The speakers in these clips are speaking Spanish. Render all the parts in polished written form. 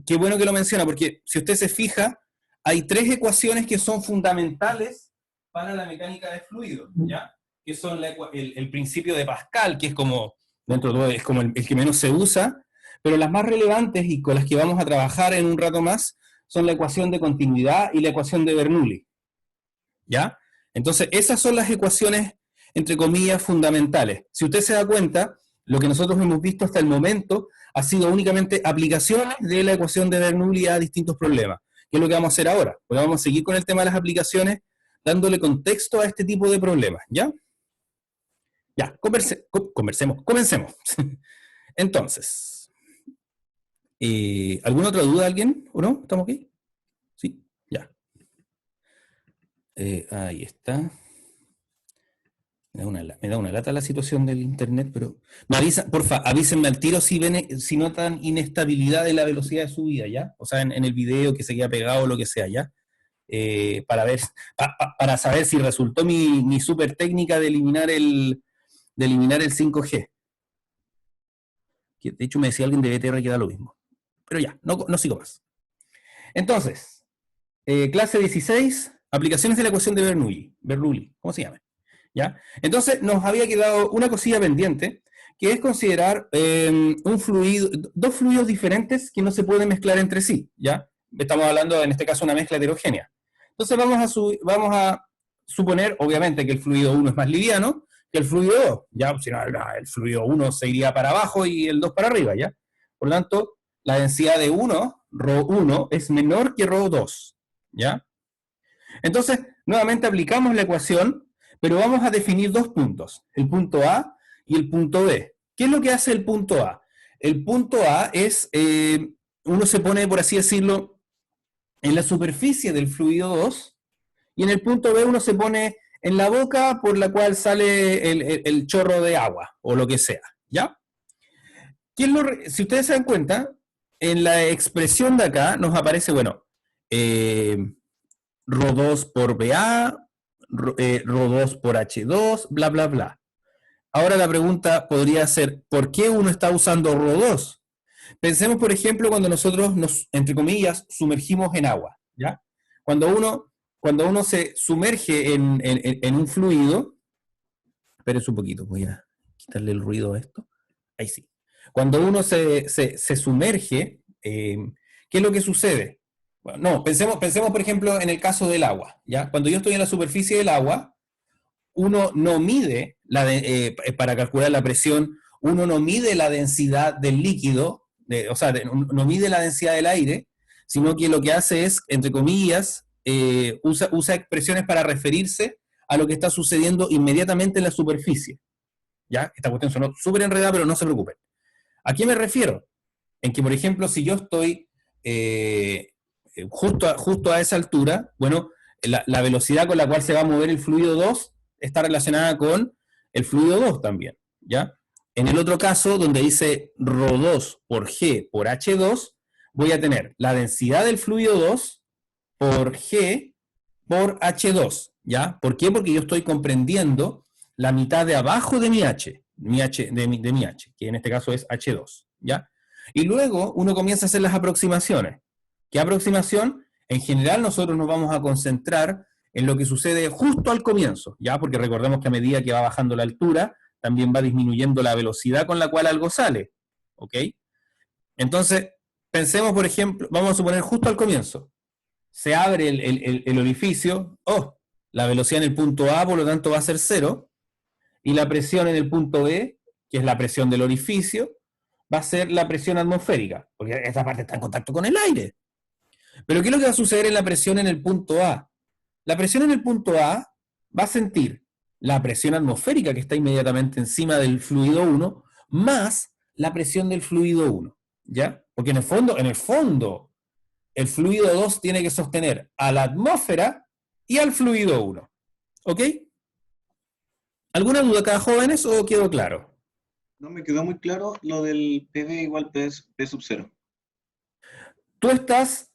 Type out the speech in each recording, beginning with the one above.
qué bueno que lo menciona, porque si usted se fija, hay tres ecuaciones que son fundamentales para la mecánica de fluidos, ¿ya? Que son el principio de Pascal, que es como, dentro de todo, es como el que menos se usa, pero las más relevantes y con las que vamos a trabajar en un rato más son la ecuación de continuidad y la ecuación de Bernoulli, ¿ya? Entonces, esas son las ecuaciones, entre comillas, fundamentales. Si usted se da cuenta, lo que nosotros hemos visto hasta el momento ha sido únicamente aplicaciones de la ecuación de Bernoulli a distintos problemas. ¿Qué es lo que vamos a hacer ahora? Pues vamos a seguir con el tema de las aplicaciones, dándole contexto a este tipo de problemas, ¿ya? Ya, comencemos. Entonces, ¿alguna otra duda de alguien? ¿O no? ¿Estamos aquí? Sí, ya. Ahí está. Me da una lata la situación del internet, pero me avisan, porfa, avísenme al tiro si notan inestabilidad de la velocidad de subida, ¿ya? O sea, en el video que se queda pegado o lo que sea, ¿ya? Para ver, para saber si resultó mi super técnica de eliminar el 5G. Que de hecho me decía alguien de BTR que da lo mismo. Pero ya, no sigo más. Entonces, clase 16, aplicaciones de la ecuación de Bernoulli, ¿cómo se llama? ¿Ya? Entonces nos había quedado una cosilla pendiente, que es considerar dos fluidos diferentes que no se pueden mezclar entre sí, ¿ya? Estamos hablando en este caso de una mezcla heterogénea. Entonces vamos a suponer, obviamente, que el fluido 1 es más liviano que el fluido 2, ¿ya? Si no, el fluido 1 se iría para abajo y el 2 para arriba, ¿ya? Por lo tanto, la densidad de 1, ρ1, es menor que ρ2, ¿ya? Entonces, nuevamente aplicamos la ecuación, pero vamos a definir dos puntos, el punto A y el punto B. ¿Qué es lo que hace el punto A? El punto A es, uno se pone, por así decirlo, en la superficie del fluido 2, y en el punto B uno se pone en la boca por la cual sale el chorro de agua, o lo que sea, ¿ya? Si ustedes se dan cuenta, en la expresión de acá nos aparece, bueno, ρ2 por BA, ρ2 por H2, bla, bla, bla. Ahora la pregunta podría ser, ¿por qué uno está usando ρ2? Pensemos, por ejemplo, cuando nosotros nos, entre comillas, sumergimos en agua, ¿ya? Cuando uno se sumerge en un fluido, espérense un poquito, voy a quitarle el ruido a esto, ahí sí. Cuando uno se sumerge, ¿qué es lo que sucede? Bueno, no, pensemos, por ejemplo, en el caso del agua, ¿ya? Cuando yo estoy en la superficie del agua, uno no mide, para calcular la presión, uno no mide la densidad del líquido, no mide la densidad del aire, sino que lo que hace es, entre comillas, usa expresiones para referirse a lo que está sucediendo inmediatamente en la superficie. ¿Ya? Esta cuestión sonó súper enredada, pero no se preocupen. ¿A qué me refiero? En que, por ejemplo, si yo estoy justo a esa altura, bueno, la velocidad con la cual se va a mover el fluido 2 está relacionada con el fluido 2 también, ¿ya? En el otro caso, donde dice ρ2 por G por H2, voy a tener la densidad del fluido 2 por G por H2, ¿ya? ¿Por qué? Porque yo estoy comprendiendo la mitad de abajo de mi H, de mi H, que en este caso es H2, ¿ya? Y luego uno comienza a hacer las aproximaciones. ¿Qué aproximación? En general nosotros nos vamos a concentrar en lo que sucede justo al comienzo, ¿ya? Porque recordemos que a medida que va bajando la altura, también va disminuyendo la velocidad con la cual algo sale, ¿ok? Entonces, pensemos, por ejemplo, vamos a suponer justo al comienzo, se abre el orificio, la velocidad en el punto A, por lo tanto, va a ser 0, y la presión en el punto B, que es la presión del orificio, va a ser la presión atmosférica, porque esta parte está en contacto con el aire. Pero ¿qué es lo que va a suceder en la presión en el punto A? La presión en el punto A va a sentir la presión atmosférica que está inmediatamente encima del fluido 1, más la presión del fluido 1, ¿ya? Porque en el fondo, el fluido 2 tiene que sostener a la atmósfera y al fluido 1, ¿ok? ¿Alguna duda acá, jóvenes, o quedó claro? No me quedó muy claro lo del PV igual P sub 0. Tú estás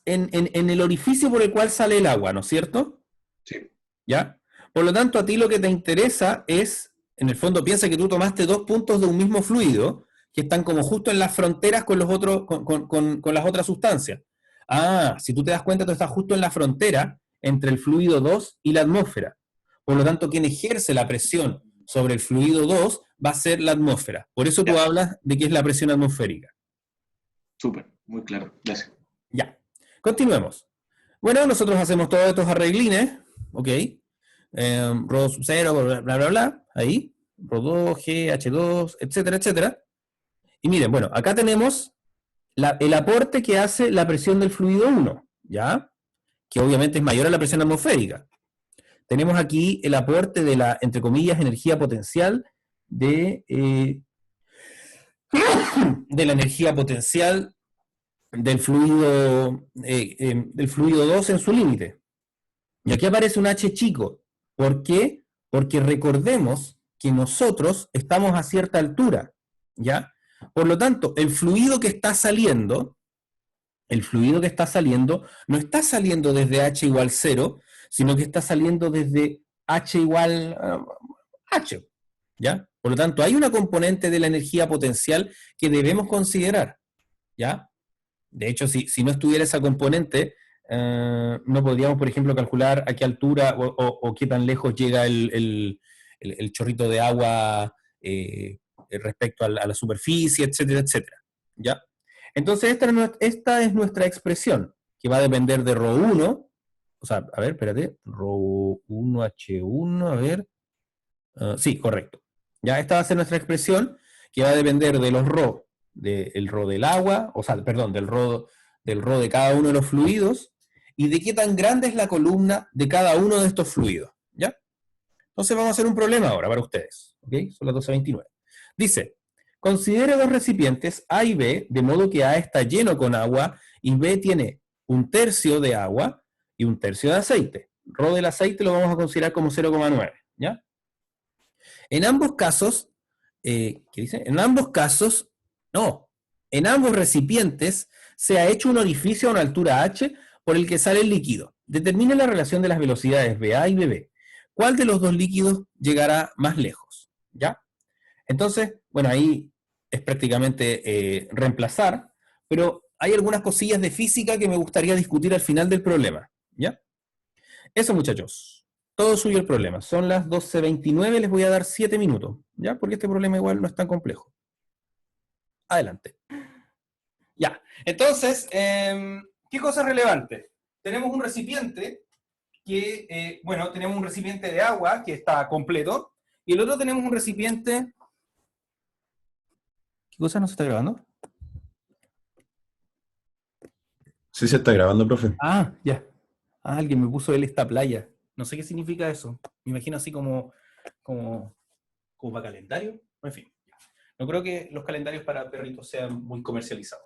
en el orificio por el cual sale el agua, ¿no es cierto? Sí. ¿Ya? Por lo tanto, a ti lo que te interesa es, en el fondo, piensa que tú tomaste dos puntos de un mismo fluido, que están como justo en las fronteras con los otros, con las otras sustancias. Ah, si tú te das cuenta, tú estás justo en la frontera entre el fluido 2 y la atmósfera. Por lo tanto, quien ejerce la presión sobre el fluido 2 va a ser la atmósfera. Por eso tú Ya, hablas de que es la presión atmosférica. súper, muy claro, gracias. Ya, continuemos. Bueno, nosotros hacemos todos estos arreglines, ¿ok? Rho sub 0, bla, bla, bla, bla, ahí, Rho 2, G, H2, etcétera, etcétera. Y miren, bueno, acá tenemos el aporte que hace la presión del fluido 1, ¿ya? Que obviamente es mayor a la presión atmosférica. Tenemos aquí el aporte de la, entre comillas, energía potencial de la energía potencial del fluido 2 en su límite. Y aquí aparece un H chico. ¿Por qué? Porque recordemos que nosotros estamos a cierta altura, ¿ya? Por lo tanto, el fluido que está saliendo no está saliendo desde H igual 0, sino que está saliendo desde H igual H, ¿ya? Por lo tanto, hay una componente de la energía potencial que debemos considerar, ¿ya? De hecho, si no estuviera esa componente, no podríamos, por ejemplo, calcular a qué altura o qué tan lejos llega el chorrito de agua respecto a la superficie, etcétera, etcétera. ¿Ya? Entonces, esta es nuestra expresión, que va a depender de ρ1, o sea, a ver, espérate, ρ1H1, a ver, sí, correcto. Ya, esta va a ser nuestra expresión, que va a depender de los ρ, del ρ del agua, o sea, perdón, del ρ de cada uno de los fluidos, y de qué tan grande es la columna de cada uno de estos fluidos. ¿Ya? Entonces vamos a hacer un problema ahora para ustedes. ¿Ok? Son las 12:29. Dice, considere dos recipientes A y B, de modo que A está lleno con agua y B tiene 1/3 de agua y 1/3 de aceite. Rho del aceite lo vamos a considerar como 0,9. ¿Ya? En ambos casos, ¿qué dice? En ambos casos, no. En ambos recipientes se ha hecho un orificio a una altura h por el que sale el líquido. Determine la relación de las velocidades BA y BB. ¿Cuál de los dos líquidos llegará más lejos? ¿Ya? Entonces, bueno, ahí es prácticamente reemplazar, pero hay algunas cosillas de física que me gustaría discutir al final del problema. ¿Ya? Eso, muchachos. Todo suyo el problema. Son las 12:29, les voy a dar 7 minutos, ¿ya? Porque este problema igual no es tan complejo. Adelante. Ya. Entonces, ¿qué cosa es relevante? Tenemos un recipiente que, bueno, tenemos un recipiente de agua que está completo, y el otro tenemos un recipiente... ¿Qué cosa no se está grabando? Sí, se está grabando, profe. Ah, ya. Ah, alguien me puso él esta playa. No sé qué significa eso. Me imagino así como para calendario. En fin. No creo que los calendarios para perritos sean muy comercializados.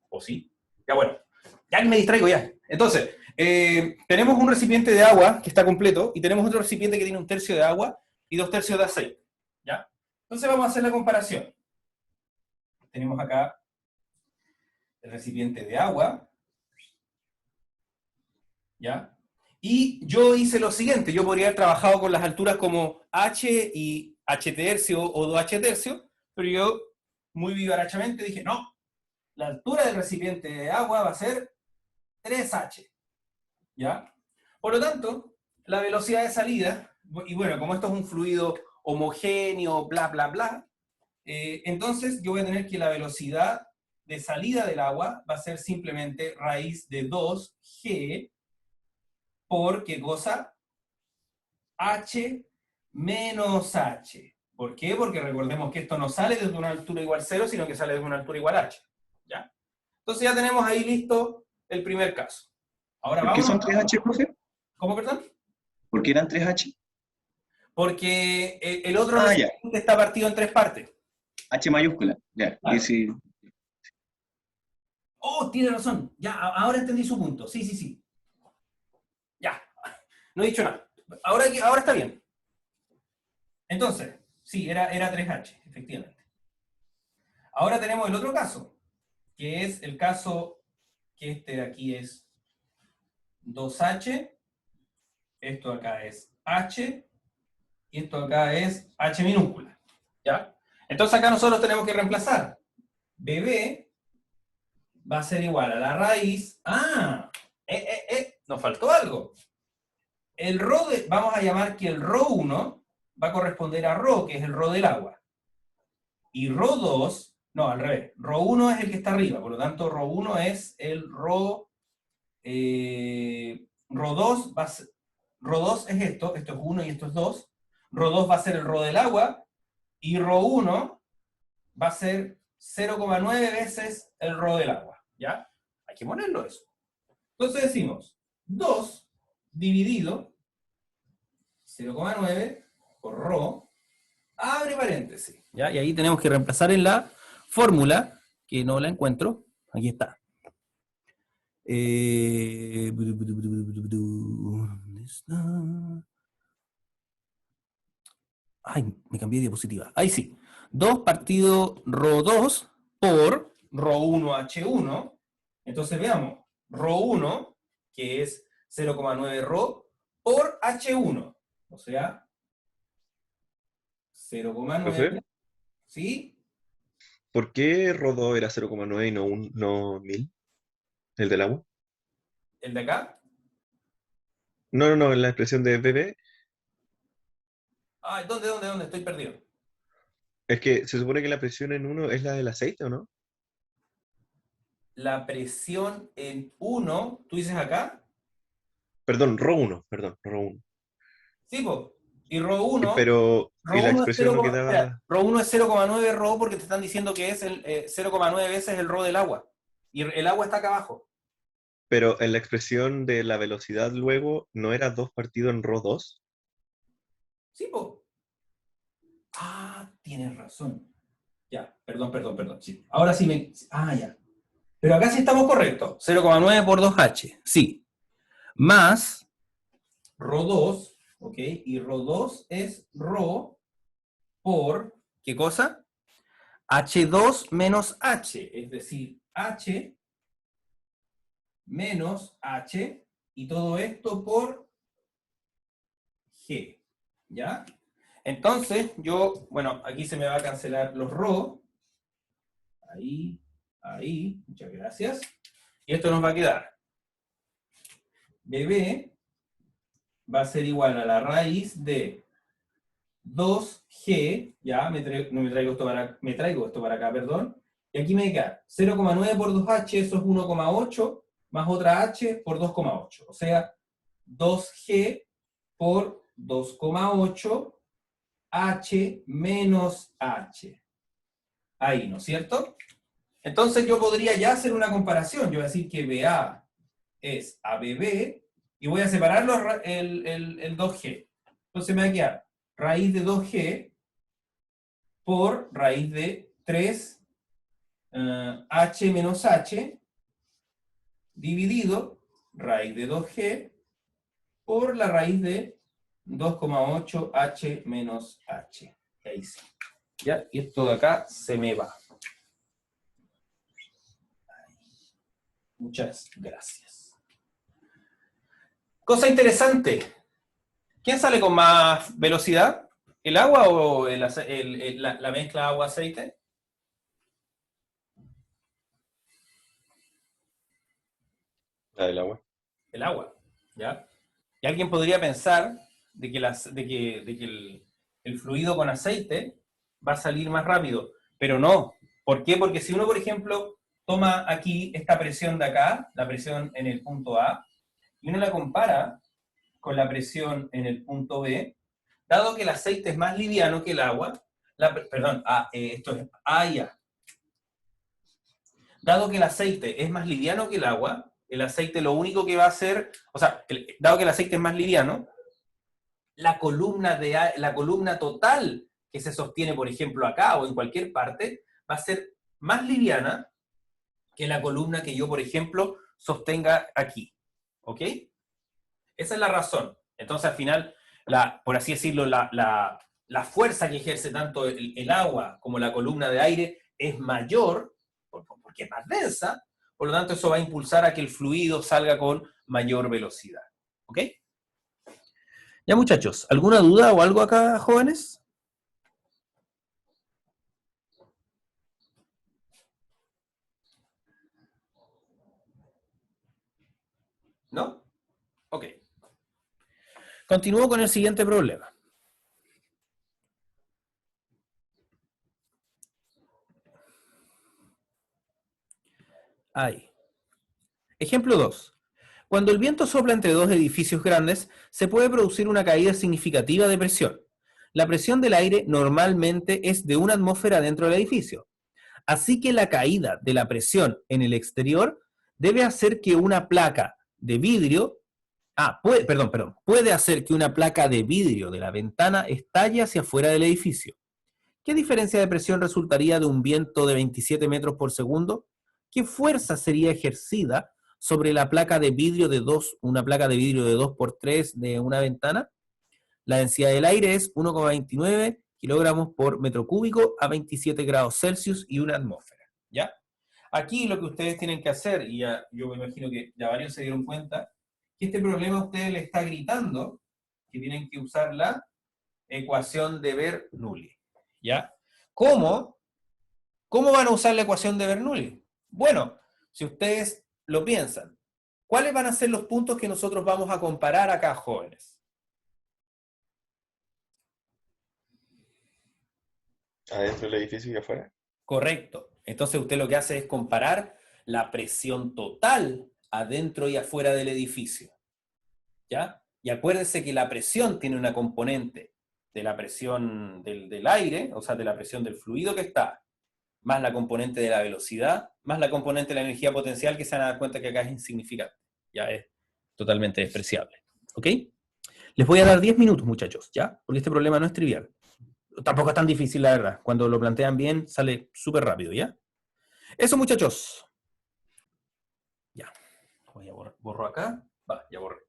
¿O sí? Ya bueno. Ya me distraigo ya. Entonces, tenemos un recipiente de agua que está completo y tenemos otro recipiente que tiene 1/3 de agua y 2/3 de aceite. ¿Ya? Entonces vamos a hacer la comparación. Tenemos acá el recipiente de agua. ¿Ya? Y yo hice lo siguiente. Yo podría haber trabajado con las alturas como H y H tercio o 2H tercio, pero yo muy vivarachamente dije, no, la altura del recipiente de agua va a ser 3H, ¿ya? Por lo tanto, la velocidad de salida, y bueno, como esto es un fluido homogéneo, bla, bla, bla, entonces yo voy a tener que la velocidad de salida del agua va a ser simplemente raíz de 2G por, ¿qué cosa? H menos H. ¿Por qué? Porque recordemos que esto no sale desde una altura igual 0, sino que sale desde una altura igual H. ¿Ya? Entonces ya tenemos ahí listo el primer caso. Ahora ¿Por qué vamos. son 3H, profe? ¿Cómo, perdón? ¿Por qué eran 3H? Porque el otro Ah, ya. recipiente está partido en 3 partes. H mayúscula, ya. Claro. Y si... Oh, tiene razón. Ya, ahora entendí su punto. Sí, sí, sí. Ya. No he dicho nada. Ahora está bien. Entonces, sí, era 3H, efectivamente. Ahora tenemos el otro caso, que es el caso que este de aquí es 2H, esto acá es H, y esto acá es H minúscula. ¿Ya? Entonces acá nosotros tenemos que reemplazar. BB va a ser igual a la raíz. Nos faltó algo. El rho vamos a llamar que el ρ1 va a corresponder a ρ, que es el ρ del agua. Y ρ2, no, al revés. ρ1 es el que está arriba, por lo tanto ρ1 es el ρ. ρ2 va a ser, ρ2 es esto es 1 y esto es 2. ρ2 va a ser el ρ del agua, y ρ1 va a ser 0,9 veces el ρ del agua. ¿Ya? Hay que ponerlo eso. Entonces decimos 2 dividido 0,9 por ρ, abre paréntesis. ¿Ya? Y ahí tenemos que reemplazar en la fórmula, que no la encuentro. Aquí está. ¿Dónde está? Ay, me cambié de diapositiva. Ahí sí. 2 partido ρ2 por ρ1H1. Entonces veamos. ρ1, que es 0,9 ρ, por H1. O sea, 0,9. Profe, ¿Sí? ¿por qué Rodó era 0,9 y no 1000? ¿El del agua? ¿El de acá? No, en la expresión de BB. Ay, ¿dónde? Estoy perdido. Es que se supone que la presión en uno es la del aceite, ¿o no? La presión en 1, ¿tú dices acá? Perdón, Rho1, perdón, Rho1. Sí, pues. Y ρ1. Pero, ¿y la Rho1 es expresión no 0, espera, quedaba? ρ1 es 0,9 ρ porque te están diciendo que es el 0,9 veces el ρ del agua. Y el agua está acá abajo. Pero en la expresión de la velocidad luego, ¿no era 2 partido en Rho2? Sí, pues. Ah, tienes razón. Ya, perdón. Sí. Ahora sí me... Ah, ya. Pero acá sí estamos correctos. 0,9 por 2H. Sí. Más ρ2, ¿ok? Y ρ2 es ρ por... ¿Qué cosa? H2 menos H. Es decir, H menos H, y todo esto por G, ¿ya? Entonces, bueno, aquí se me va a cancelar los ρ, ahí, muchas gracias, y esto nos va a quedar, BB va a ser igual a la raíz de 2G, ya, me traigo esto para acá, perdón, y aquí me queda 0,9 por 2H, eso es 1,8, más otra H por 2,8. O sea, 2G por 2,8 H menos H. Ahí, ¿no es cierto? Entonces yo podría ya hacer una comparación. Yo voy a decir que BA es ABB y voy a separar el 2G. Entonces me va a quedar raíz de 2G por raíz de 3 H menos H dividido raíz de 2G por la raíz de 2,8 H menos H. Ahí sí. ¿Ya? Y esto de acá se me va. Muchas gracias. Cosa interesante. ¿Quién sale con más velocidad? ¿El agua o la mezcla agua-aceite? La del agua. El agua, ¿ya? Y alguien podría pensar de que, el fluido con aceite va a salir más rápido, pero no. ¿Por qué? Porque si uno, por ejemplo, toma aquí esta presión de acá, la presión en el punto A, y uno la compara con la presión en el punto B, dado que el aceite es más liviano que el agua, esto es A y A. Dado que el aceite es más liviano que el agua, el aceite lo único que va a hacer, o sea, dado que el aceite es más liviano, la columna total que se sostiene, por ejemplo, acá o en cualquier parte, va a ser más liviana que la columna que yo, por ejemplo, sostenga aquí. ¿Ok? Esa es la razón. Entonces, al final, por así decirlo, la fuerza que ejerce tanto el agua como la columna de aire es mayor, porque es más densa, por lo tanto, eso va a impulsar a que el fluido salga con mayor velocidad. ¿Ok? Ya, muchachos, ¿alguna duda o algo acá, jóvenes? ¿No? Ok. Continúo con el siguiente problema. Ahí. Ejemplo 2. Cuando el viento sopla entre dos edificios grandes, se puede producir una caída significativa de presión. La presión del aire normalmente es de 1 atmósfera dentro del edificio. Así que la caída de la presión en el exterior debe hacer que una placa de vidrio, puede hacer que una placa de vidrio de la ventana estalle hacia afuera del edificio. ¿Qué diferencia de presión resultaría de un viento de 27 metros por segundo? ¿Qué fuerza sería ejercida sobre la placa de vidrio una placa de vidrio de 2×3 de una ventana? La densidad del aire es 1,29 kilogramos por metro cúbico a 27 grados Celsius y 1 atmósfera. ¿Ya? Aquí lo que ustedes tienen que hacer, y ya, yo me imagino que ya varios se dieron cuenta, que este problema a ustedes les está gritando que tienen que usar la ecuación de Bernoulli. ¿Ya? ¿Cómo? ¿Cómo van a usar la ecuación de Bernoulli? Bueno, si ustedes lo piensan, ¿cuáles van a ser los puntos que nosotros vamos a comparar acá, jóvenes? Adentro del edificio y afuera. Correcto. Entonces usted lo que hace es comparar la presión total adentro y afuera del edificio. ¿Ya? Y acuérdese que la presión tiene una componente de la presión del aire, o sea, de la presión del fluido que está, más la componente de la velocidad, más la componente de la energía potencial, que se van a dar cuenta que acá es insignificante. Ya es totalmente despreciable. ¿Ok? Les voy a dar 10 minutos, muchachos, ¿ya? Porque este problema no es trivial. Tampoco es tan difícil, la verdad. Cuando lo plantean bien, sale súper rápido, ¿ya? Eso, muchachos. Ya. Voy a borro acá. Va, ya borré.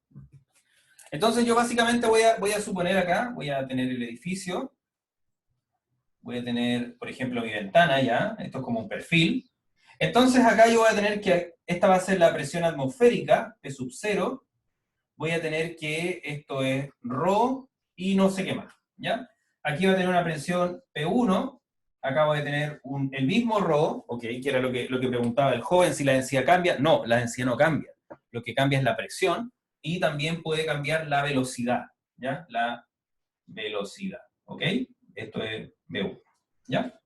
Entonces yo básicamente voy a suponer acá, voy a tener el edificio, voy a tener, por ejemplo, mi ventana ya, esto es como un perfil. Entonces acá yo voy a tener que, esta va a ser la presión atmosférica, P sub 0, voy a tener que esto es ρ y no sé qué más, ¿ya? Aquí va a tener una presión P1, acá voy a tener el mismo ρ, ok, que era lo que preguntaba el joven, si la densidad cambia. No, la densidad no cambia. Lo que cambia es la presión y también puede cambiar la velocidad, ¿ya? La velocidad, ¿ok? Esto es V1, ¿ya?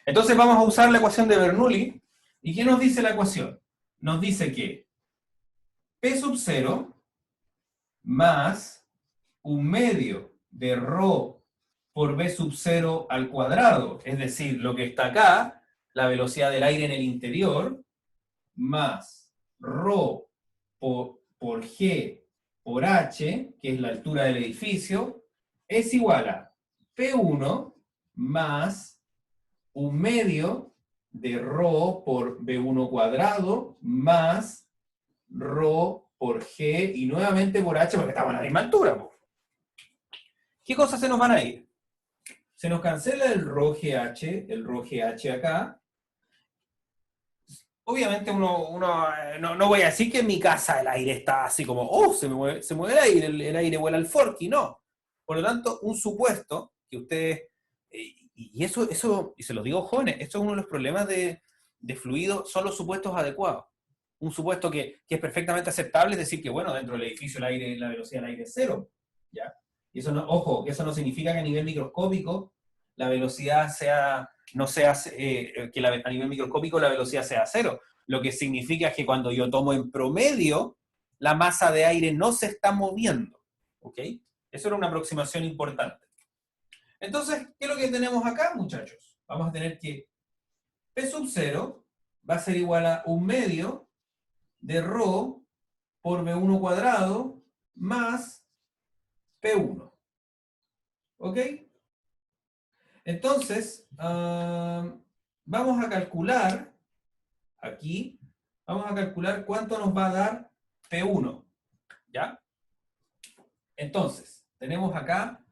Entonces vamos a usar la ecuación de Bernoulli. ¿Y qué nos dice la ecuación? Nos dice que P sub 0 más 1/2 de ρ por V sub 0 al cuadrado, es decir, lo que está acá, la velocidad del aire en el interior, más ρ por G por H, que es la altura del edificio, es igual a P1 más 1/2 de ρ por V1 cuadrado más ρ por G y nuevamente por H, porque estamos a la misma altura. Po. ¿Qué cosas se nos van a ir? Se nos cancela el ρ GH acá. Obviamente uno no voy a decir que en mi casa el aire está así como, oh, se mueve el aire, el aire vuela al forky, no. Por lo tanto, un supuesto que ustedes, y eso, y se los digo jóvenes, esto es uno de los problemas de fluido, son los supuestos adecuados. Un supuesto que es perfectamente aceptable es decir que, bueno, dentro del edificio la velocidad del aire es 0, ¿ya? Y eso no, ojo, que eso no significa que a nivel microscópico la velocidad sea, no sea, a nivel microscópico la velocidad sea 0. Lo que significa es que cuando yo tomo en promedio, la masa de aire no se está moviendo, ¿ok? Eso era una aproximación importante. Entonces, ¿qué es lo que tenemos acá, muchachos? Vamos a tener que P sub 0 va a ser igual a 1/2 de ρ por V1 cuadrado más P1. ¿Ok? Entonces, vamos a calcular, aquí, vamos a calcular cuánto nos va a dar P1. ¿Ya? Entonces, tenemos acá,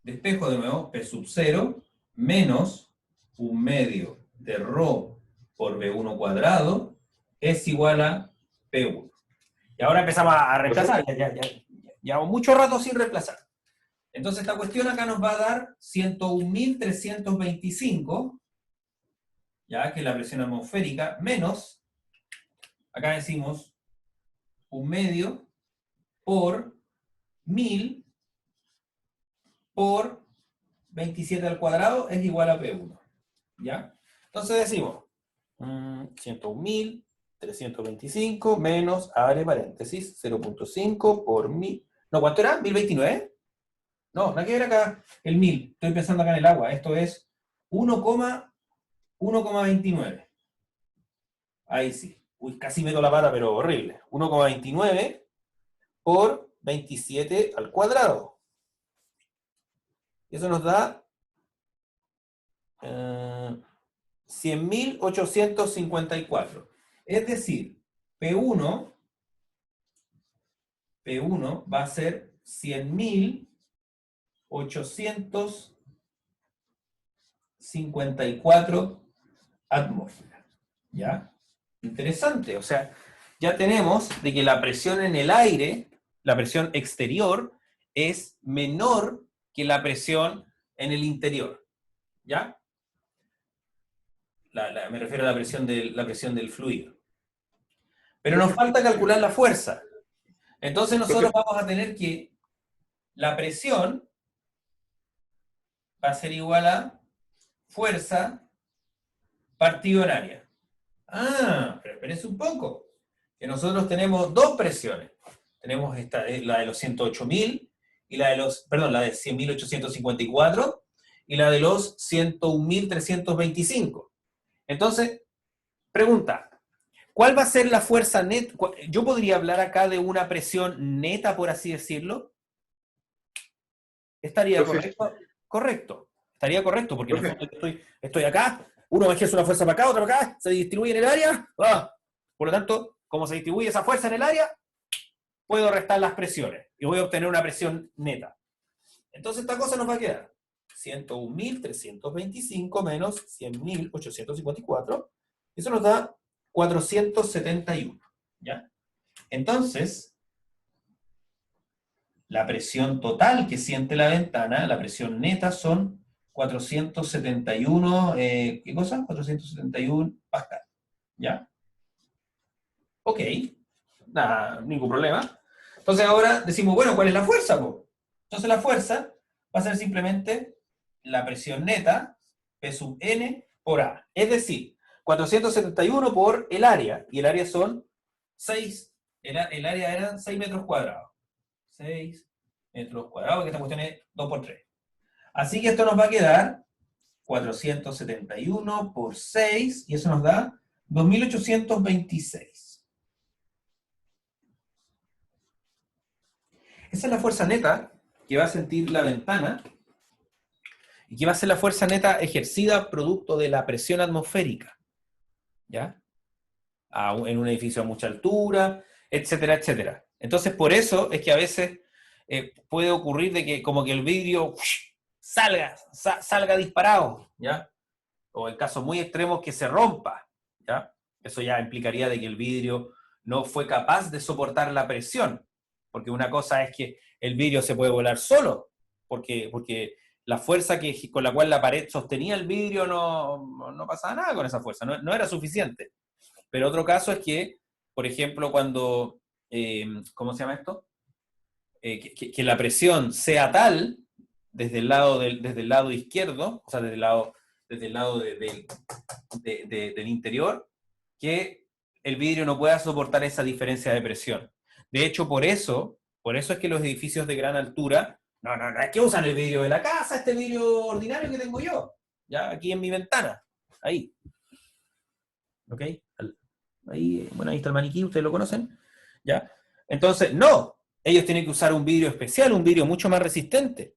despejo de nuevo, P sub 0 menos 1/2 de ρ por V1 cuadrado es igual a P1. Y ahora empezamos a reemplazar, ya mucho rato sin reemplazar. Entonces esta cuestión acá nos va a dar 101.325, ya que es la presión atmosférica, menos, acá decimos 1 medio por 1000 por 27 al cuadrado es igual a P1. ¿Ya? Entonces decimos 101.325 menos, abre paréntesis, 0.5 por 1000. No, ¿cuánto era? ¿1029? No, nada que ver acá el 1000. Estoy pensando acá en el agua. Esto es 1,29. Ahí sí. Uy, casi meto la pata, pero horrible. 1,29 por 27 al cuadrado. Y eso nos da 100.854. Es decir, P1 va a ser 100.854 atmósferas. ¿Ya? Interesante. O sea, ya tenemos de que la presión en el aire, la presión exterior, es menor que la presión en el interior. ¿Ya? Me refiero a la presión del fluido. Pero nos falta calcular la fuerza. Entonces nosotros vamos a tener que la presión va a ser igual a fuerza partido en área. Ah, pero espérense un poco. Que nosotros tenemos dos presiones. Tenemos la de los 108.000 y la de los, perdón, la de 100.854 y la de los 101.325. Entonces, pregunta, ¿cuál va a ser la fuerza neta? ¿Yo podría hablar acá de una presión neta, por así decirlo? ¿Estaría correcto? Correcto. Estaría correcto, porque en el fondo estoy acá, uno ejerce una fuerza para acá, otra para acá, se distribuye en el área. Por lo tanto, como se distribuye esa fuerza en el área, puedo restar las presiones y voy a obtener una presión neta. Entonces esta cosa nos va a quedar 101.325 menos 100.854. Eso nos da 471. ¿Ya? Entonces, la presión total que siente la ventana, la presión neta, son 471, ¿qué cosa? 471 pascal. ¿Ya? Ok. Nada, ningún problema. Entonces ahora decimos, bueno, ¿cuál es la fuerza, po? Entonces la fuerza va a ser simplemente la presión neta, P sub n por A. Es decir, 471 por el área, y el área son 6, el área eran 6 metros cuadrados. 6 metros cuadrados, porque esta cuestión es 2 por 3. Así que esto nos va a quedar 471 por 6, y eso nos da 2.826. Esa es la fuerza neta que va a sentir la ventana, y que va a ser la fuerza neta ejercida producto de la presión atmosférica. ¿Ya? En un edificio a mucha altura, etcétera, etcétera. Entonces, por eso es que a veces puede ocurrir de que como que el vidrio salga disparado, ¿ya? O en casos muy extremos que se rompa, ¿ya? Eso ya implicaría de que el vidrio no fue capaz de soportar la presión, porque una cosa es que el vidrio se puede volar solo, porque la fuerza con la cual la pared sostenía el vidrio no pasaba nada con esa fuerza, no era suficiente. Pero otro caso es que, por ejemplo, cuando, ¿cómo se llama esto? Que la presión sea tal, desde el lado izquierdo, o sea, desde el lado del interior, que el vidrio no pueda soportar esa diferencia de presión. De hecho, por eso es que los edificios de gran altura, no es que usan el vidrio de la casa, este vidrio ordinario que tengo yo, ya aquí en mi ventana, ahí. ¿Ok? Ahí, bueno, ahí está el maniquí, ustedes lo conocen, ¿ya? Entonces, no, ellos tienen que usar un vidrio especial, un vidrio mucho más resistente.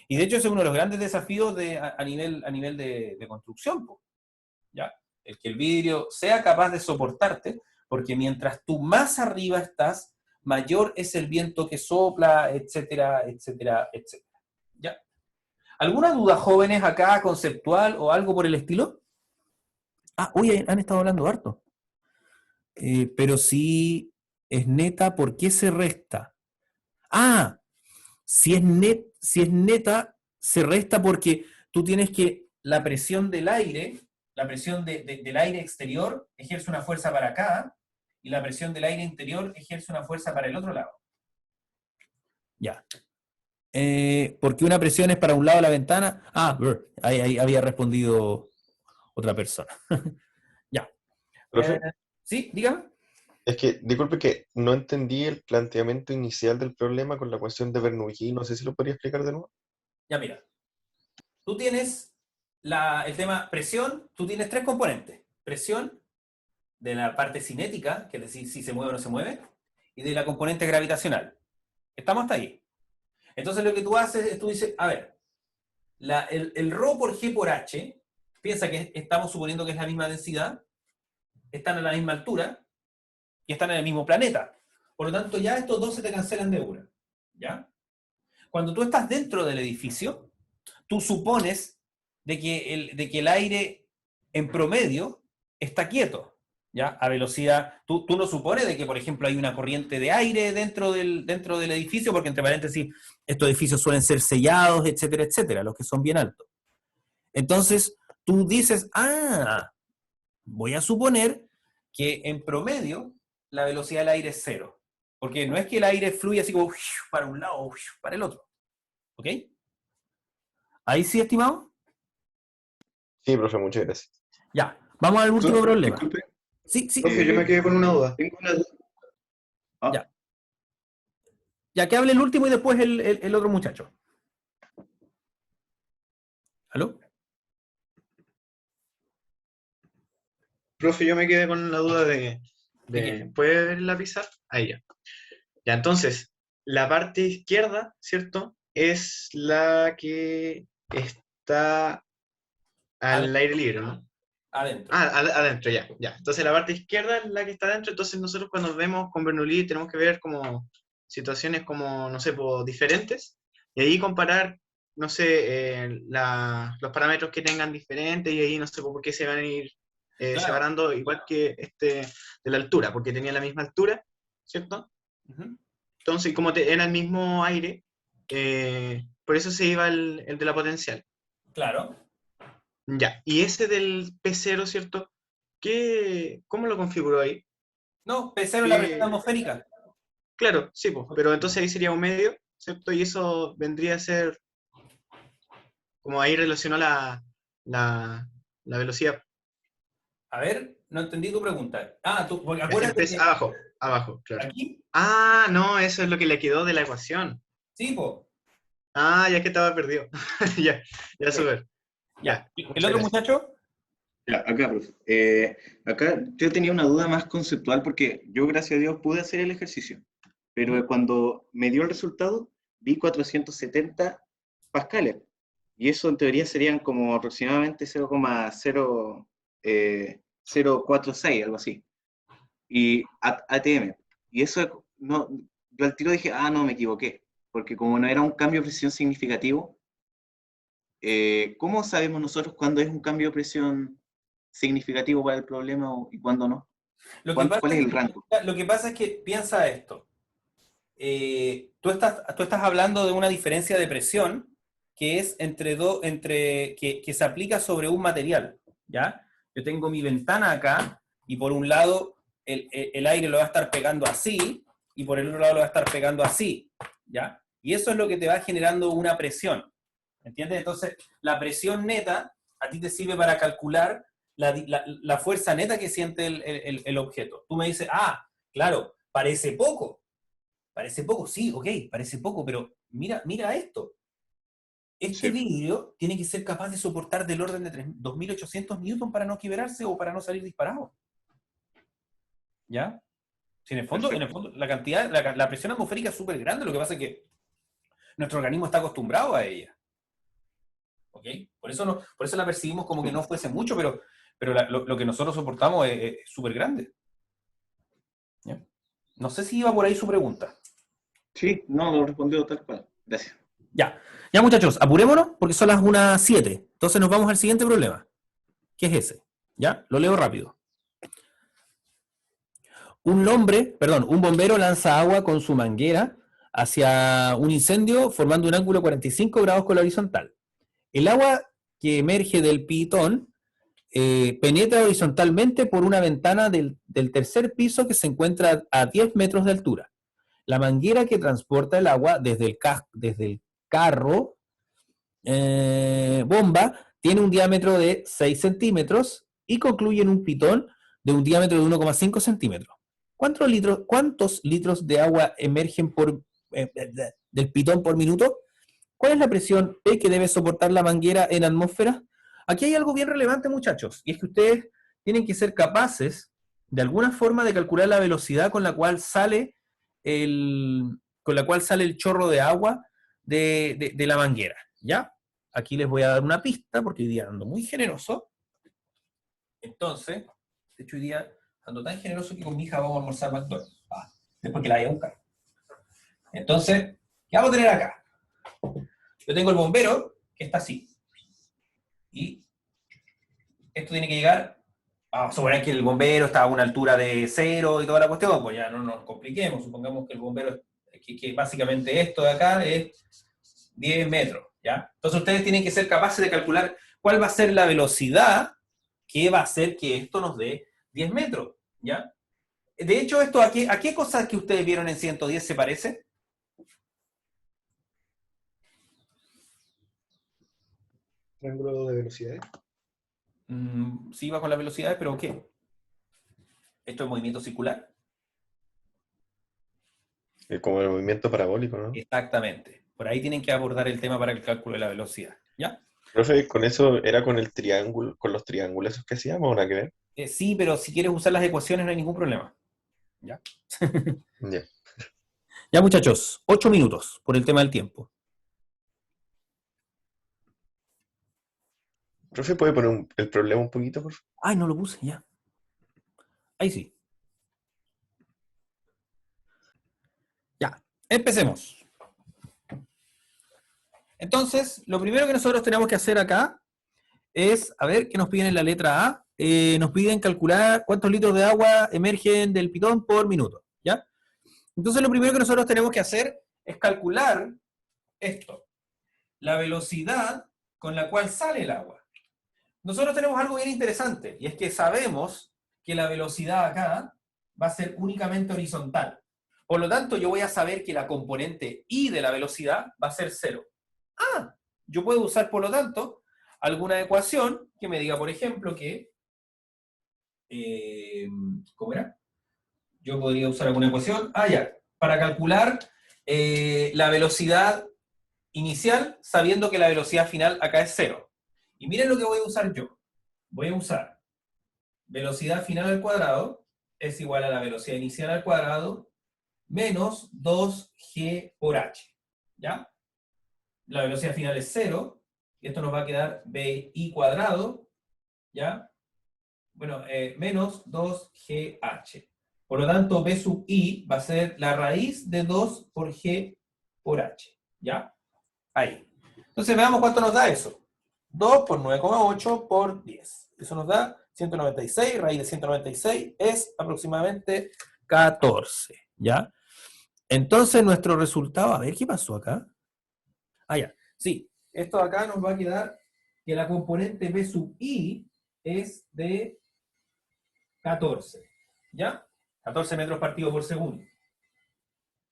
Y de hecho ese es uno de los grandes desafíos a nivel de construcción, ¿ya? El que el vidrio sea capaz de soportarte, porque mientras tú más arriba estás, mayor es el viento que sopla, etcétera, etcétera, etcétera. ¿Ya? ¿Alguna duda, jóvenes, acá, conceptual o algo por el estilo? Hoy han estado hablando harto. Pero si es neta, ¿por qué se resta? Si es neta, se resta porque tú tienes que la presión del aire, la presión del aire exterior, ejerce una fuerza para acá, y la presión del aire interior ejerce una fuerza para el otro lado. Ya. ¿Por qué una presión es para un lado de la ventana? Ahí había respondido otra persona. Ya. Profe, Sí, dígame. es que, disculpe que no entendí el planteamiento inicial del problema con la cuestión de Bernoulli. No sé si lo podría explicar de nuevo. Ya mira. Tú tienes el tema presión, tú tienes tres componentes. Presión de la parte cinética, que es decir, si se mueve o no se mueve, y de la componente gravitacional. ¿Estamos hasta ahí? Entonces lo que tú haces es, tú dices, a ver, el ρ por g por h, piensa que estamos suponiendo que es la misma densidad, están a la misma altura, y están en el mismo planeta. Por lo tanto, ya estos dos se te cancelan de una. ¿Ya? Cuando tú estás dentro del edificio, tú supones de que el aire en promedio está quieto, ¿ya? A velocidad, tú no supones de que, por ejemplo, hay una corriente de aire dentro del edificio, porque entre paréntesis, estos edificios suelen ser sellados, etcétera, etcétera, los que son bien altos. Entonces, tú dices, voy a suponer que en promedio la velocidad del aire es cero, porque no es que el aire fluye así como para un lado o para el otro. ¿Ok? ¿Ahí sí, estimado? Sí, profe, muchas gracias. Ya, vamos al último problema. Disculpe, Sí, sí. profe, yo me quedé con una duda. Tengo una duda. Ya. Ya que hable el último y después el otro muchacho. ¿Aló? Profe, yo me quedé con la duda ¿De qué? ¿puede ver la pizarra? Ahí ya. Ya, entonces, la parte izquierda, ¿cierto? Es la que está al aire libre, ¿no? Adentro. Adentro, ya, ya. Entonces la parte izquierda es la que está adentro, entonces nosotros cuando vemos con Bernoulli tenemos que ver como situaciones como, no sé, diferentes, y ahí comparar, no sé, los parámetros que tengan diferentes, y ahí no sé por qué se van a ir Claro. separando igual que de la altura, porque tenía la misma altura, ¿cierto? Ujú. Entonces, como era el mismo aire, por eso se iba el de la potencial. Claro. Ya, y ese del P0, ¿cierto? ¿Cómo lo configuró ahí? No, P0 es la presión atmosférica. Claro, sí, pues, pero entonces ahí sería un medio, ¿cierto? Y eso vendría a ser, como ahí relacionó la velocidad. A ver, no entendí tu pregunta. Porque Es el acuérdate que abajo, claro. aquí, Ah, no, eso es lo que le quedó de la ecuación. sí, po. Ah, ya que estaba perdido. Ya, ya, Ok. súper. Ya. Ya, ¿El muchas otro gracias. muchacho? Ya, acá, profe. Acá yo tenía una duda más conceptual porque yo, gracias a Dios, pude hacer el ejercicio, pero cuando me dio el resultado, vi 470 pascales, y eso en teoría serían como aproximadamente 0,046, algo así, y ATM. Y eso, no, yo al tiro dije, no, me equivoqué, porque como no era un cambio de presión significativo, ¿cómo sabemos nosotros cuándo es un cambio de presión significativo para el problema y cuándo no? Lo que pasa ¿Cuál es es el que, rango? lo que pasa es que piensa esto. Tú estás hablando de una diferencia de presión que es que se aplica sobre un material, ¿ya? Yo tengo mi ventana acá y por un lado el aire lo va a estar pegando así y por el otro lado lo va a estar pegando así, ¿ya? Y eso es lo que te va generando una presión, ¿entiendes? Entonces, la presión neta a ti te sirve para calcular la fuerza neta que siente el objeto. Tú me dices, claro, parece poco. Parece poco, sí, ok, parece poco, pero mira esto. Este Sí. vidrio tiene que ser capaz de soportar del orden de 2.800 newton para no quebrarse o para no salir disparado. ¿Ya? Si en el fondo, la cantidad, la presión atmosférica es súper grande, lo que pasa es que nuestro organismo está acostumbrado a ella. ¿Ok? Por eso la percibimos como que no fuese mucho, pero lo que nosotros soportamos es súper grande. ¿Ya? No sé si iba por ahí su pregunta. Sí, no, lo respondió tal cual. Gracias. Ya muchachos, apurémonos porque son las 1:07. Entonces nos vamos al siguiente problema. ¿Qué es ese? ¿Ya? Lo leo rápido. Un bombero lanza agua con su manguera hacia un incendio formando un ángulo 45 grados con la horizontal. El agua que emerge del pitón penetra horizontalmente por una ventana del tercer piso que se encuentra a 10 metros de altura. La manguera que transporta el agua desde el carro bomba tiene un diámetro de 6 centímetros y concluye en un pitón de un diámetro de 1,5 centímetros. ¿Cuántos litros de agua emergen del pitón por minuto? ¿Cuál es la presión P que debe soportar la manguera en atmósfera? Aquí hay algo bien relevante, muchachos, y es que ustedes tienen que ser capaces, de alguna forma, de calcular la velocidad con la cual sale el chorro de agua de la manguera, ¿ya? Aquí les voy a dar una pista, porque hoy día ando muy generoso. Entonces, de hecho hoy día ando tan generoso que con mi hija vamos a almorzar McDonald's. Después que la vaya a buscar. Entonces, ¿qué vamos a tener acá? Yo tengo el bombero, que está así. Y esto tiene que llegar, vamos a suponer que el bombero está a una altura de 0 y toda la cuestión, pues ya no nos compliquemos, supongamos que el bombero, que básicamente esto de acá es 10 metros, ¿ya? Entonces ustedes tienen que ser capaces de calcular cuál va a ser la velocidad que va a hacer que esto nos dé 10 metros, ¿ya? De hecho, esto ¿a qué cosas que ustedes vieron en 110 se parece? Triángulo de velocidades. Sí, va con las velocidades, pero ¿qué? Esto es movimiento circular. Como el movimiento parabólico, ¿no? Exactamente. Por ahí tienen que abordar el tema para el cálculo de la velocidad, ¿ya? Profe, con eso era con el triángulo, con los triángulos esos que hacíamos, ¿o nada que ver? Sí, pero si quieres usar las ecuaciones no hay ningún problema. ¿Ya? Ya. Ya, muchachos, 8 minutos por el tema del tiempo. Profe, ¿puede poner el problema un poquito, por favor? Ay, no lo puse, ya. Ahí sí. Ya, empecemos. Entonces, lo primero que nosotros tenemos que hacer acá es, a ver, ¿qué nos piden en la letra A? Nos piden calcular cuántos litros de agua emergen del pitón por minuto, ¿ya? Entonces, lo primero que nosotros tenemos que hacer es calcular esto, la velocidad con la cual sale el agua. Nosotros tenemos algo bien interesante, y es que sabemos que la velocidad acá va a ser únicamente horizontal. Por lo tanto, yo voy a saber que la componente I de la velocidad va a ser 0. Yo puedo usar, por lo tanto, alguna ecuación que me diga, por ejemplo, que... ¿cómo era? Yo podría usar alguna ecuación. Ya. Para calcular la velocidad inicial, sabiendo que la velocidad final acá es 0. Y miren lo que voy a usar yo. Voy a usar velocidad final al cuadrado es igual a la velocidad inicial al cuadrado menos 2g por h. ¿Ya? La velocidad final es 0, y esto nos va a quedar bi cuadrado, ¿ya? Bueno, menos 2gh. Por lo tanto, b sub i va a ser la raíz de 2 por g por h, ¿ya? Ahí. Entonces veamos cuánto nos da eso. 2 por 9,8 por 10. Eso nos da 196, raíz de 196 es aproximadamente 14, ¿ya? Entonces nuestro resultado, a ver, ¿qué pasó acá? Ya. Sí, esto acá nos va a quedar que la componente B sub I es de 14, ¿ya? 14 metros partidos por segundo.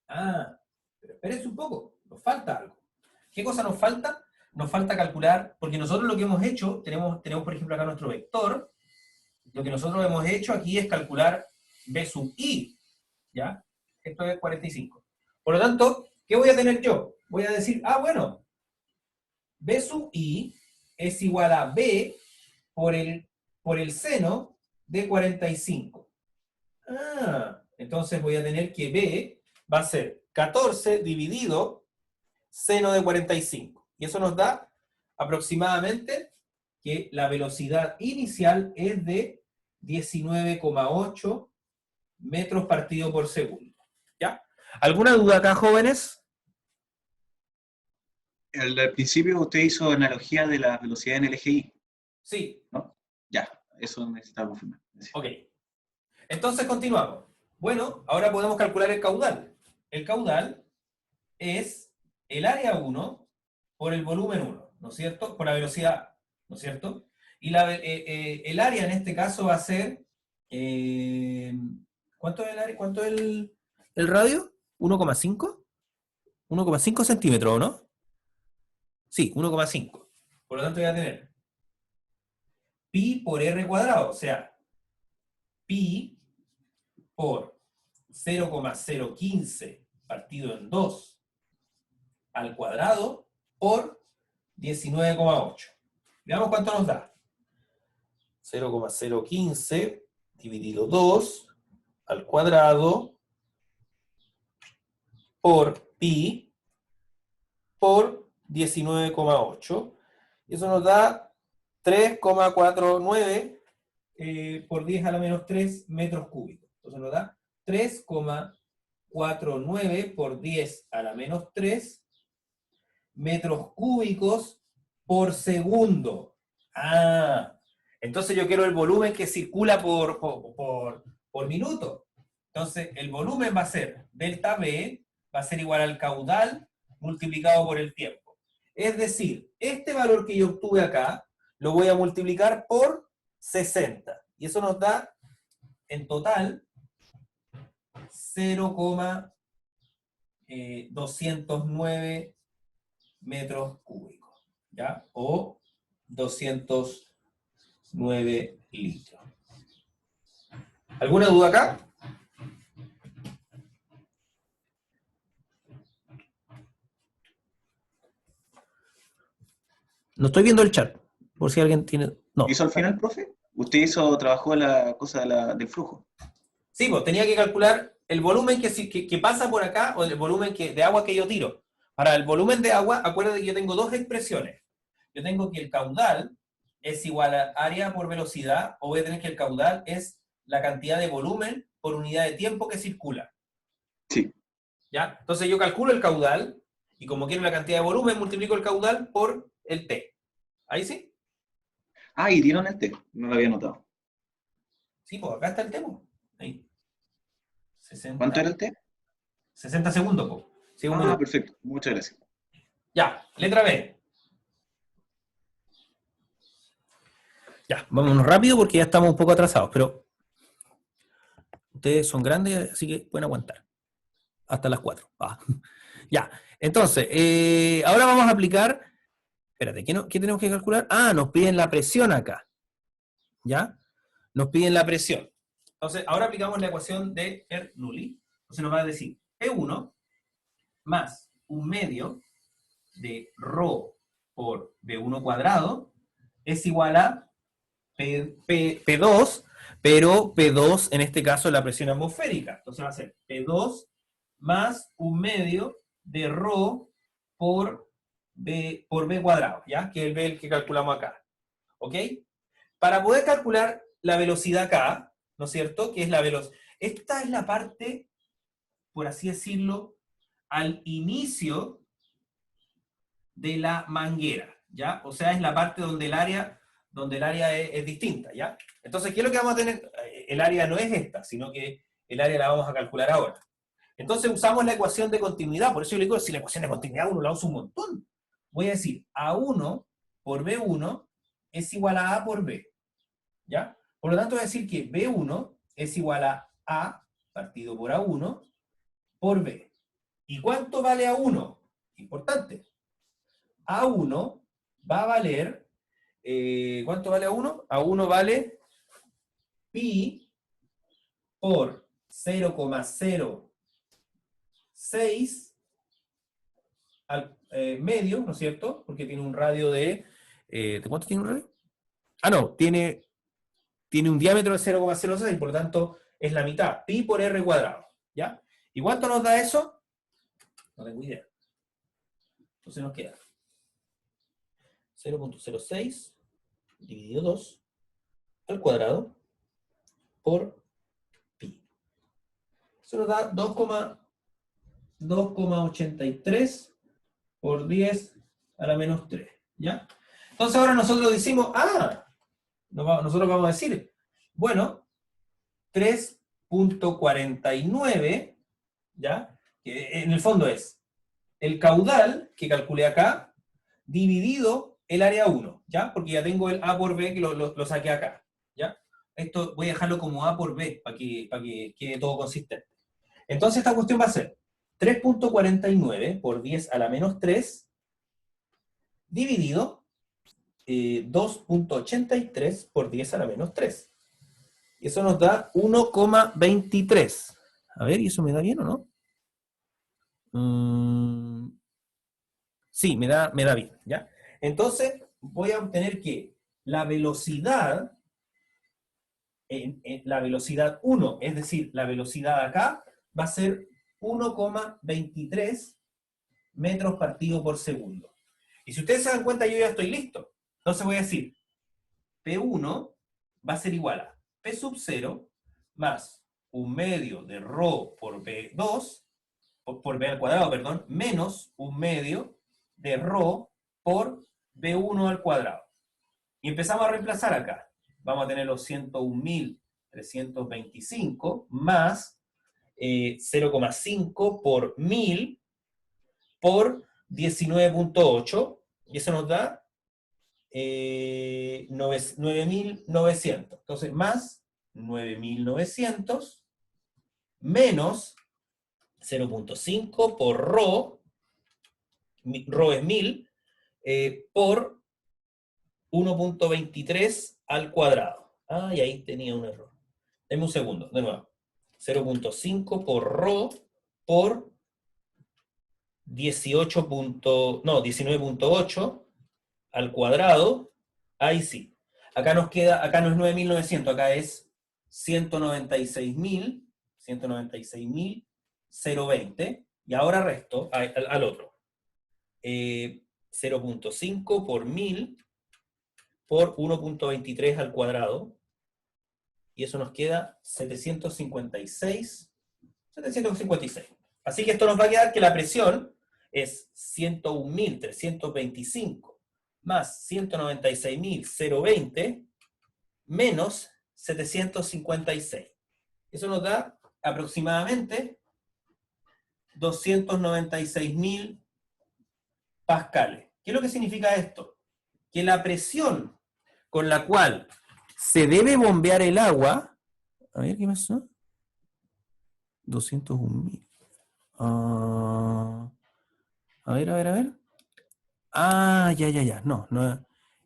Pero espérense un poco, nos falta algo. ¿Qué cosa nos falta? Nos falta calcular, porque nosotros lo que hemos hecho, tenemos por ejemplo acá nuestro vector, lo que nosotros hemos hecho aquí es calcular B sub I, ¿ya? Esto es 45. Por lo tanto, ¿qué voy a tener yo? Voy a decir, bueno, B sub I es igual a B por el seno de 45. Entonces voy a tener que B va a ser 14 dividido seno de 45. Y eso nos da aproximadamente que la velocidad inicial es de 19,8 metros partido por segundo. ¿Ya? ¿Alguna duda acá, jóvenes? Al principio usted hizo analogía de la velocidad en el eje Y, Sí. ¿no? Ya, eso necesitaba confirmar. Ok. Entonces continuamos. Bueno, ahora podemos calcular el caudal. El caudal es el área 1 por el volumen 1, ¿no es cierto? Por la velocidad, ¿no es cierto? Y el área en este caso va a ser, ¿cuánto es el área? ¿Cuánto es el radio? ¿1,5? 1,5 centímetros, ¿no? Sí, 1,5. Por lo tanto voy a tener pi por r cuadrado, o sea, pi por 0,015 partido en 2 al cuadrado por 19,8. Veamos cuánto nos da. 0,015 dividido 2 al cuadrado por pi por 19,8. Y eso nos da 3,49 por 10 a la menos 3 metros cúbicos. Entonces nos da 3,49 por 10 a la menos 3 metros cúbicos por segundo. Ah, entonces yo quiero el volumen que circula por minuto. Entonces el volumen va a ser delta V, va a ser igual al caudal multiplicado por el tiempo. Es decir, este valor que yo obtuve acá, lo voy a multiplicar por 60. Y eso nos da, en total, 0,209 metros cúbicos, ¿ya? O 209 litros. ¿Alguna duda acá? No estoy viendo el chat, por si alguien tiene... No. ¿Hizo al final, profe? ¿Usted trabajó la cosa del flujo? Sí, pues tenía que calcular el volumen que pasa por acá, o el volumen de agua que yo tiro. Para el volumen de agua, acuérdate que yo tengo dos expresiones. Yo tengo que el caudal es igual a área por velocidad, o voy a tener que el caudal es la cantidad de volumen por unidad de tiempo que circula. Sí. ¿Ya? Entonces yo calculo el caudal, y como quiero la cantidad de volumen, multiplico el caudal por el T. ¿Ahí sí? Ah, y dieron el T, no lo había notado. Sí, pues acá está el T. Ahí. 60, ¿Cuánto era el T? 60 segundos, pues. Sí, un minuto. Perfecto, muchas gracias. Ya, letra B. Ya, vámonos rápido porque ya estamos un poco atrasados, pero ustedes son grandes, así que pueden aguantar. Hasta las 4. Ah. Ya, entonces, ahora vamos a aplicar... Espérate, ¿qué tenemos que calcular? Ah, nos piden la presión acá. ¿Ya? Nos piden la presión. Entonces, ahora aplicamos la ecuación de Bernoulli. Entonces nos va a decir P1 más un medio de ρ por V1 cuadrado es igual a P2, pero P2 en este caso es la presión atmosférica. Entonces va a ser P2 más un medio de ρ por V cuadrado, ¿ya? Que es el V que calculamos acá. ¿Ok? Para poder calcular la velocidad acá, ¿no es cierto? Que es la velocidad. Esta es la parte, por así decirlo, al inicio de la manguera, ¿ya? O sea, es la parte donde el área es distinta, ¿ya? Entonces, ¿qué es lo que vamos a tener? El área no es esta, sino que el área la vamos a calcular ahora. Entonces usamos la ecuación de continuidad, por eso yo le digo, si la ecuación de continuidad uno la usa un montón. Voy a decir, A1 por B1 es igual a A por B, ¿ya? Por lo tanto voy a decir que B1 es igual a A partido por A1 por B. ¿Y cuánto vale A1? Importante. A1 va a valer, ¿cuánto vale A1? A1 vale pi por 0,06 al medio, ¿no es cierto? Porque tiene un radio ¿de cuánto tiene un radio? Ah, no, tiene un diámetro de 0,06, por lo tanto es la mitad, pi por r cuadrado, ¿ya? ¿Y cuánto nos da eso? No tengo idea. Entonces nos queda 0,06 dividido 2 al cuadrado por pi. Eso nos da 2,83 por 10 a la menos 3, ¿ya? Entonces ahora nosotros decimos, nosotros vamos a decir, bueno, 3,49, ¿ya? Que en el fondo es el caudal que calculé acá, dividido el área 1, ¿ya? Porque ya tengo el A por B que lo saqué acá, ¿ya? Esto voy a dejarlo como A por B para que quede todo consistente. Entonces esta cuestión va a ser 3.49 por 10 a la menos 3 dividido 2.83 por 10 a la menos 3. Y eso nos da 1,23. A ver, ¿y eso me da bien o no? Sí, me da bien, ¿ya? Entonces, voy a obtener que la velocidad, la velocidad 1, es decir, la velocidad acá, va a ser 1,23 metros partido por segundo. Y si ustedes se dan cuenta, yo ya estoy listo. Entonces voy a decir, P1 va a ser igual a P sub 0 más 1/2 de ρ por B2, por B al cuadrado, perdón, menos 1/2 de ρ por B1 al cuadrado. Y empezamos a reemplazar acá. Vamos a tener los 101.325 más 0,5 por 1000 por 19.8, y eso nos da 9.900. Entonces, más 9.900 menos 0.5 por ρ es 1000, por 1.23 al cuadrado. Ah, y ahí tenía un error. Deme un segundo, de nuevo. 0.5 por ρ por 19.8 al cuadrado. Ahí sí. Acá nos queda, acá no es 9.900, acá es 196.020. Y ahora resto al otro. 0.5 por 1000 por 1.23 al cuadrado. Y eso nos queda 756. Así que esto nos va a quedar que la presión es 101.325 más 196.020 menos 756. Eso nos da aproximadamente 296.000 pascales. ¿Qué es lo que significa esto? Que la presión con la cual se debe bombear el agua, a ver, ¿qué pasó? 201.000. A ver. Ah, ya. No,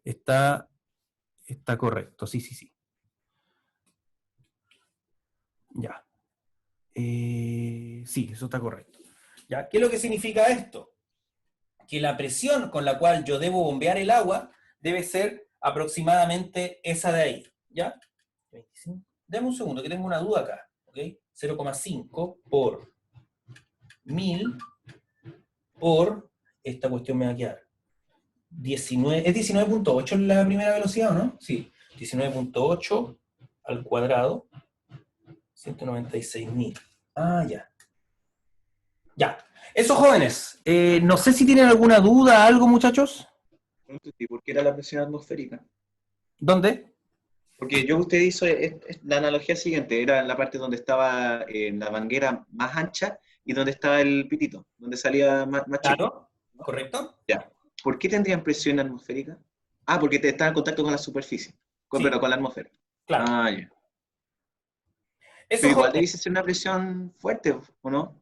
está correcto. Sí. Ya. Sí, eso está correcto. ¿Ya? ¿Qué es lo que significa esto? Que la presión con la cual yo debo bombear el agua debe ser aproximadamente esa de ahí. ¿Ya? 25. Deme un segundo, que tengo una duda acá. ¿Ok? 0,5 por 1000 por, esta cuestión me va a quedar, 19, ¿es 19.8 la primera velocidad o no? Sí, 19.8 al cuadrado, 196.000. Ah, ya. Ya. Eso, jóvenes. No sé si tienen alguna duda, algo, muchachos. ¿Y por qué era la presión atmosférica? ¿Dónde? Porque usted hizo la analogía siguiente, era la parte donde estaba la manguera más ancha y donde estaba el pitito, donde salía más chico. Claro, ¿correcto? Ya. ¿Por qué tendrían presión atmosférica? Ah, porque está en contacto con la superficie, Sí. pero con la atmósfera. Claro. Ah, ya. Eso, Pero igual jóvenes. debe ser una presión fuerte, ¿o no?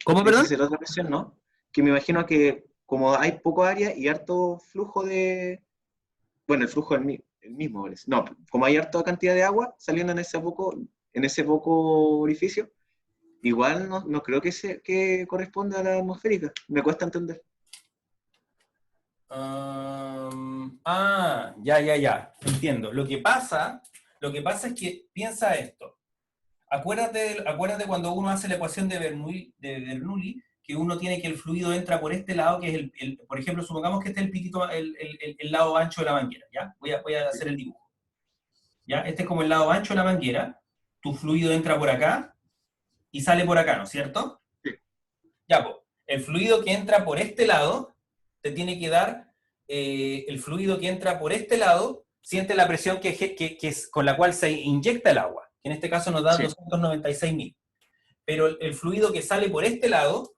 ¿Cómo, Debe perdón? ser otra presión, ¿no? Que me imagino que como hay poco área y harto flujo de... Bueno, el flujo es el mismo, parece. No, como hay harta cantidad de agua saliendo en ese poco orificio, igual no creo que corresponda a la atmosférica. Me cuesta entender. Ya. Entiendo. Lo que pasa es que piensa esto. Acuérdate cuando uno hace la ecuación de Bernoulli, que uno tiene que el fluido entra por este lado, que es por ejemplo, supongamos que este es el pitito, el lado ancho de la manguera, ¿ya? Voy a hacer el dibujo. ¿Ya? Este es como el lado ancho de la manguera, tu fluido entra por acá y sale por acá, ¿no es cierto? Sí. Ya, pues, el fluido que entra por este lado, te tiene que dar, el fluido que entra por este lado, siente la presión que es con la cual se inyecta el agua, que en este caso nos da 296.000. Pero el fluido que sale por este lado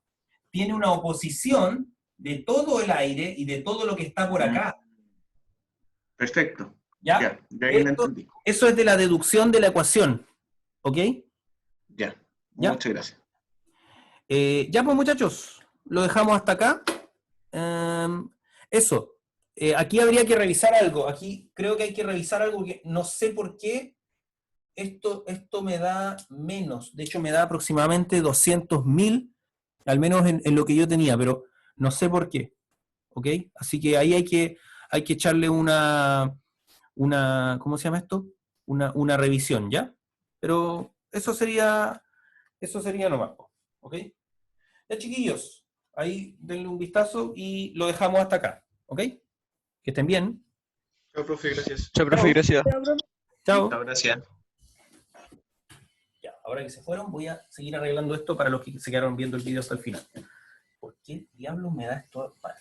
tiene una oposición de todo el aire y de todo lo que está por acá. Perfecto. ¿Ya? Ya, de ahí la Esto- entendí. Eso es de la deducción de la ecuación. ¿Ok? Ya. Ya. Muchas gracias. Ya pues muchachos, lo dejamos hasta acá. Eso. Aquí habría que revisar algo. Aquí creo que hay que revisar algo que no sé por qué esto me da menos. De hecho, me da aproximadamente 200.000, al menos en lo que yo tenía, pero no sé por qué. ¿Ok? Así que ahí hay que echarle ¿cómo se llama esto? Una revisión, ¿ya? Pero eso sería nomás. ¿Ok? Ya, chiquillos, ahí denle un vistazo y lo dejamos hasta acá. ¿Ok? Que estén bien. Chao, profe, gracias. Chao, profe, gracias. Chao. Chao, gracias. Ya, ahora que se fueron, voy a seguir arreglando esto para los que se quedaron viendo el video hasta el final. ¿Por qué diablos me da esto? Vale.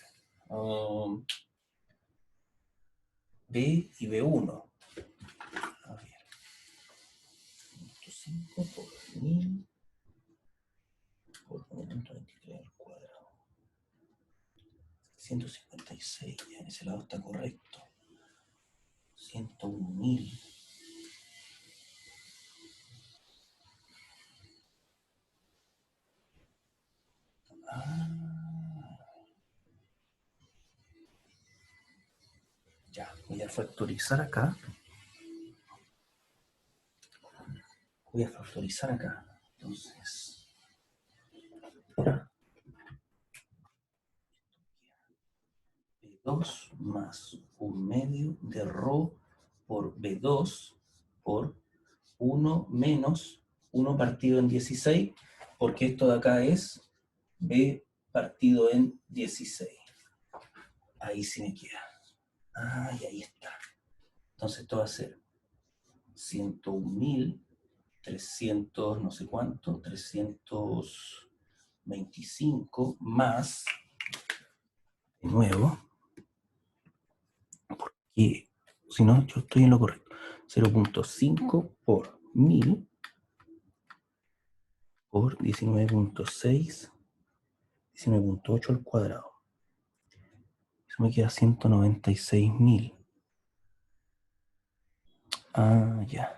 B y B1. A ver. 5 por 1000 por 923 al cuadrado. 156, ya en ese lado está correcto. 101.000. Ya, voy a factorizar acá. Entonces, B2 más 1/2 de ρ por B2 por 1 menos 1 partido en 16, porque esto de acá es B partido en 16. Ahí sí me queda. Y ahí está. Entonces esto va a ser 101.300, no sé cuánto, 325 más, de nuevo, porque si no, yo estoy en lo correcto. 0.5 por 1000 por 19.6, 19.8 al cuadrado. Eso me queda 196.000. Ya.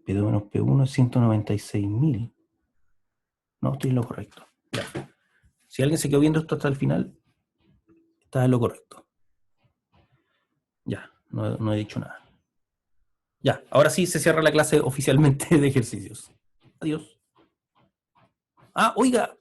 P2 menos P1 es 196.000. No, estoy en lo correcto. Ya. Si alguien se quedó viendo esto hasta el final, está en lo correcto. Ya, no he dicho nada. Ya, ahora sí se cierra la clase oficialmente de ejercicios. Adiós. Oiga,